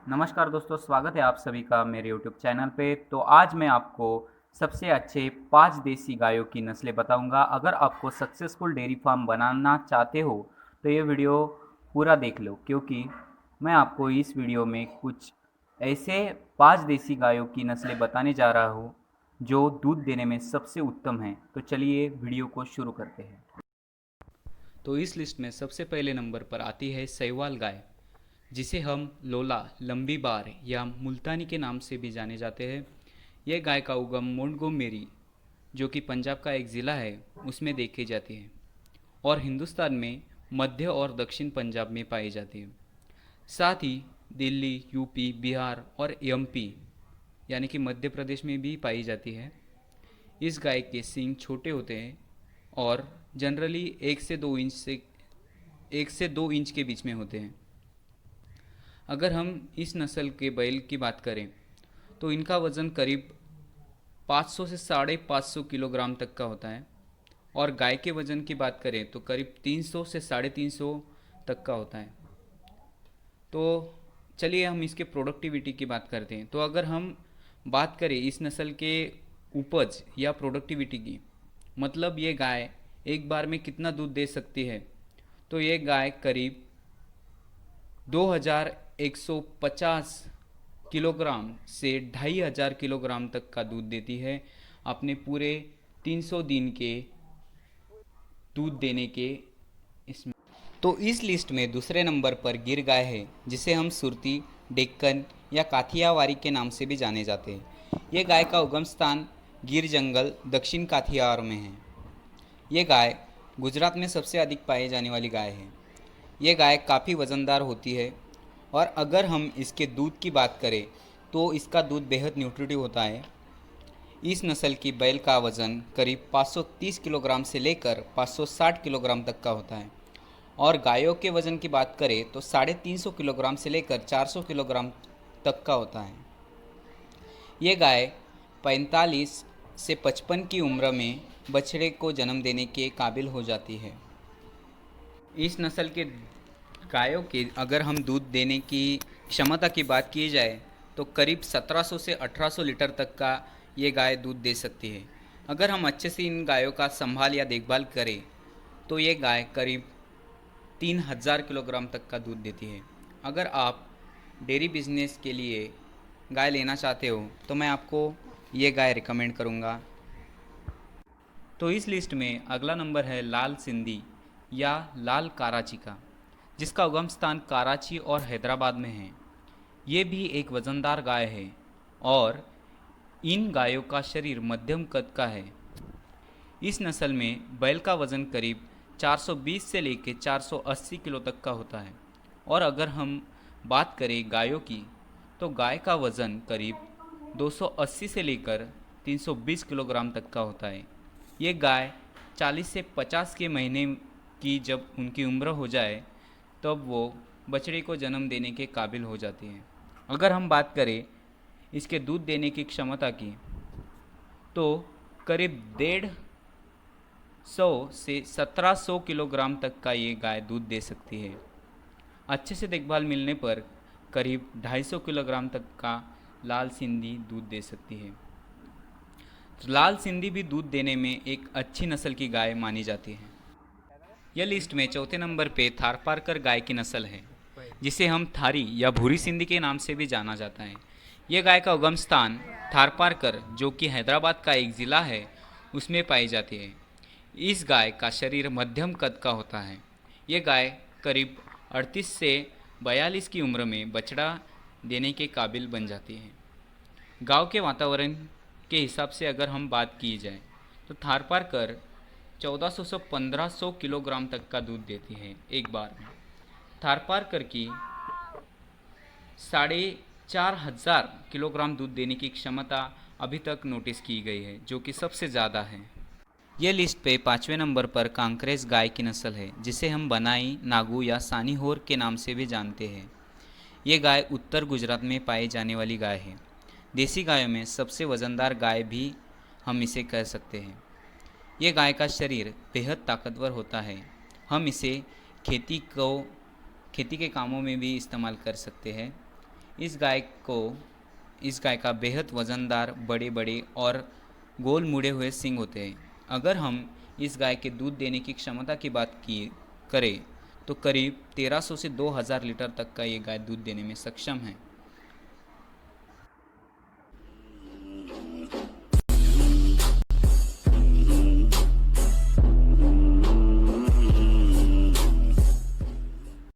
नमस्कार दोस्तों, स्वागत है आप सभी का मेरे YouTube चैनल पे। तो आज मैं आपको सबसे अच्छे 5 देसी गायों की नस्लें बताऊंगा। अगर आपको सक्सेसफुल डेयरी फार्म बनाना चाहते हो तो ये वीडियो पूरा देख लो, क्योंकि मैं आपको इस वीडियो में कुछ ऐसे 5 देसी गायों की नस्लें बताने जा रहा हूँ जो दूध देने में सबसे उत्तम हैं। तो चलिए वीडियो को शुरू करते हैं। तो इस लिस्ट में सबसे पहले नंबर पर आती है सहीवाल गाय, जिसे हम लोला, लंबी बार या मुल्तानी के नाम से भी जाने जाते हैं। यह गाय का उगम मोंटगोमेरी, जो कि पंजाब का एक ज़िला है, उसमें देखी जाती है और हिंदुस्तान में मध्य और दक्षिण पंजाब में पाई जाती है। साथ ही दिल्ली, यूपी, बिहार और एमपी यानी कि मध्य प्रदेश में भी पाई जाती है। इस गाय के सींग छोटे होते हैं और जनरली 1 से 2 इंच के बीच में होते हैं। अगर हम इस नस्ल के बैल की बात करें तो इनका वज़न करीब 500 से 550 किलोग्राम तक का होता है और गाय के वज़न की बात करें तो करीब 300 से 350 तक का होता है। तो चलिए हम इसके प्रोडक्टिविटी की बात करते हैं। तो अगर हम बात करें इस नस्ल के उपज या प्रोडक्टिविटी की, मतलब ये गाय एक बार में कितना दूध दे सकती है, तो ये गाय करीब 2150 किलोग्राम से 2500 किलोग्राम तक का दूध देती है अपने पूरे 300 दिन के दूध देने के इसमें। तो इस लिस्ट में दूसरे नंबर पर गिर गाय है, जिसे हम सुरती, डेक्कन या काठियावाड़ी के नाम से भी जाने जाते हैं। ये गाय का उगम स्थान गिर जंगल, दक्षिण काठियावाड़ में है। ये गाय गुजरात में सबसे अधिक पाई जाने वाली गाय है। ये गाय काफ़ी वज़नदार होती है और अगर हम इसके दूध की बात करें तो इसका दूध बेहद न्यूट्रिटिव होता है। इस नस्ल की बैल का वज़न करीब 530 किलोग्राम से लेकर 560 किलोग्राम तक का होता है और गायों के वज़न की बात करें तो 350 किलोग्राम से लेकर 400 किलोग्राम तक का होता है। ये गाय 45 से 55 की उम्र में बछड़े को जन्म देने के काबिल हो जाती है। इस नस्ल के गायों के अगर हम दूध देने की क्षमता की बात की जाए तो करीब 1700 से 1800 लीटर तक का ये गाय दूध दे सकती है। अगर हम अच्छे से इन गायों का संभाल या देखभाल करें तो ये गाय करीब 3000 किलोग्राम तक का दूध देती है। अगर आप डेयरी बिजनेस के लिए गाय लेना चाहते हो तो मैं आपको ये गाय रिकमेंड करूँगा। तो इस लिस्ट में अगला नंबर है लाल सिंधी या लाल कराची का, जिसका उगम स्थान कराची और हैदराबाद में है। ये भी एक वज़नदार गाय है और इन गायों का शरीर मध्यम कद का है। इस नस्ल में बैल का वज़न करीब 420 से लेकर 480 किलो तक का होता है और अगर हम बात करें गायों की तो गाय का वज़न करीब 280 से लेकर 320 किलोग्राम तक का होता है। ये गाय 40 से 50 के महीने की जब उनकी उम्र हो जाए तब वो बछड़े को जन्म देने के काबिल हो जाती है। अगर हम बात करें इसके दूध देने की क्षमता की तो करीब 150 से 1700 किलोग्राम तक का ये गाय दूध दे सकती है। अच्छे से देखभाल मिलने पर करीब 250 किलोग्राम तक का लाल सिंधी दूध दे सकती है। तो लाल सिंधी भी दूध देने में एक अच्छी नस्ल की गाय मानी जाती है। यह लिस्ट में चौथे नंबर पे थारपारकर गाय की नस्ल है, जिसे हम थारी या भूरी सिंधी के नाम से भी जाना जाता है। यह गाय का उगम स्थान थारपारकर, जो कि हैदराबाद का एक ज़िला है, उसमें पाई जाती है। इस गाय का शरीर मध्यम कद का होता है। यह गाय करीब 38 से 42 की उम्र में बछड़ा देने के काबिल बन जाती है। गांव के वातावरण के हिसाब से अगर हम बात की जाए तो थारपारकर 1400 से 1500 किलोग्राम तक का दूध देती है एक बार में। थारपारकर की 4500 किलोग्राम दूध देने की क्षमता अभी तक नोटिस की गई है, जो कि सबसे ज़्यादा है। यह लिस्ट पे 5वें नंबर पर कांकरेज गाय की नस्ल है, जिसे हम बनाई, नागू या सानीहोर के नाम से भी जानते हैं। ये गाय उत्तर गुजरात में पाई जाने वाली गाय है। देसी गायों में सबसे वज़नदार गाय भी हम इसे कह सकते हैं। ये गाय का शरीर बेहद ताकतवर होता है। हम इसे खेती के कामों में भी इस्तेमाल कर सकते हैं। इस गाय को इस गाय का बेहद वज़नदार, बड़े बड़े और गोल मुड़े हुए सींग होते हैं। अगर हम इस गाय के दूध देने की क्षमता की बात की करें तो करीब 1300 से 2000 लीटर तक का ये गाय दूध देने में सक्षम है।